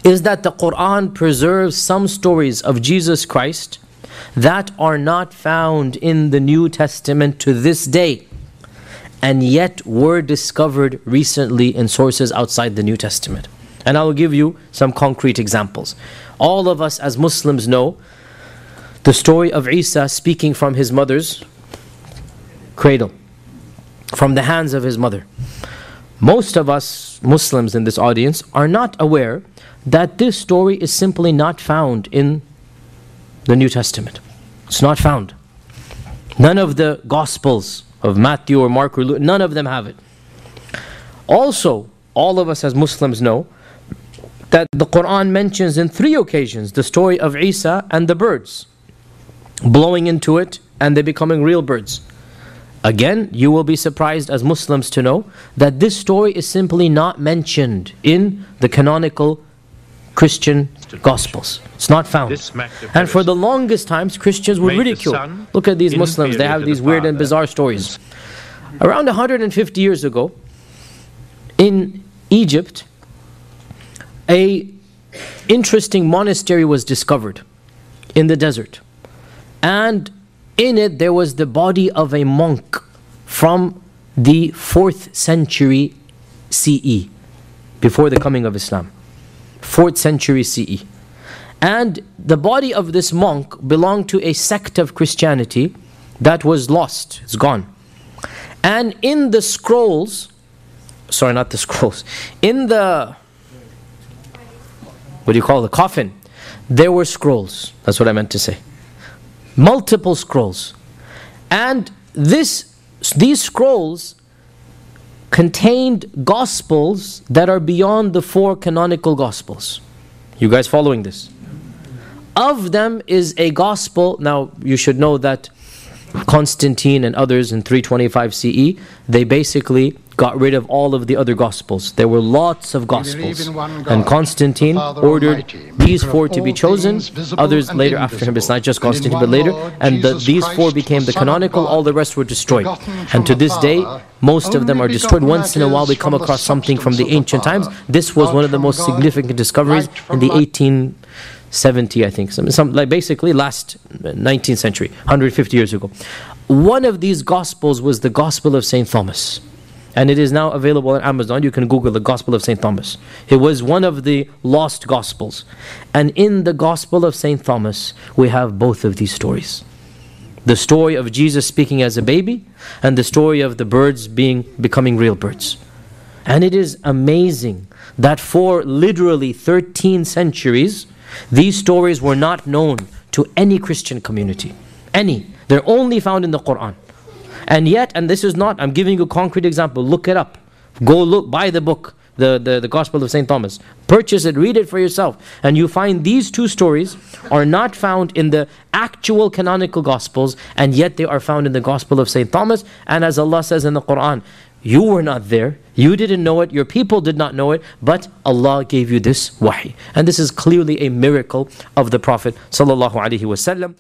is that the Quran preserves some stories of Jesus Christ that are not found in the New Testament to this day, and yet were discovered recently in sources outside the New Testament. And I will give you some concrete examples. All of us as Muslims know the story of Isa speaking from his mother's cradle, from the hands of his mother. Most of us Muslims in this audience are not aware that this story is simply not found in the New Testament. It's not found. None of the Gospels of Matthew or Mark or Luke, none of them have it. Also, all of us as Muslims know that the Quran mentions in 3 occasions the story of Isa and the birds blowing into it and they becoming real birds. Again, you will be surprised as Muslims to know that this story is simply not mentioned in the canonical Christian Gospels. It's not found. And for the longest times, Christians would ridicule. Look at these Muslims, they have these weird and bizarre stories. Around 150 years ago, in Egypt, a interesting monastery was discovered in the desert. And in it there was the body of a monk from the 4th century CE, before the coming of Islam. 4th century CE. And the body of this monk belonged to a sect of Christianity that was lost, it's gone. And in the scrolls, sorry, not the scrolls, in the, what do you call it, the coffin, there were scrolls. That's what I meant to say. Multiple scrolls. And these scrolls contained Gospels that are beyond the 4 canonical Gospels. You guys following this? Of them is a Gospel, now you should know that Constantine and others in 325 CE, they basically got rid of all of the other Gospels. There were lots of Gospels. And Constantine ordered these 4 to be chosen. Others later after him, it's not just Constantine, but later. And these 4 became the canonical, all the rest were destroyed. And to this day, most of them are destroyed. Once in a while we come across something from the ancient times. This was one of the most significant discoveries in the 1870, I think. Like basically last 19th century, 150 years ago. One of these Gospels was the Gospel of St. Thomas. And it is now available on Amazon. You can Google the Gospel of St. Thomas. It was one of the lost Gospels. And in the Gospel of St. Thomas, we have both of these stories. The story of Jesus speaking as a baby, and the story of the birds becoming real birds. And it is amazing that for literally 13 centuries, these stories were not known to any Christian community. Any. They're only found in the Quran. And yet, and this is not, I'm giving you a concrete example, look it up. Go look, buy the book, the Gospel of St. Thomas. Purchase it, read it for yourself. And you find these 2 stories are not found in the actual canonical Gospels, and yet they are found in the Gospel of St. Thomas. And as Allah says in the Quran, you were not there, you didn't know it, your people did not know it, but Allah gave you this wahi. And this is clearly a miracle of the Prophet sallallahu alaihi wasallam.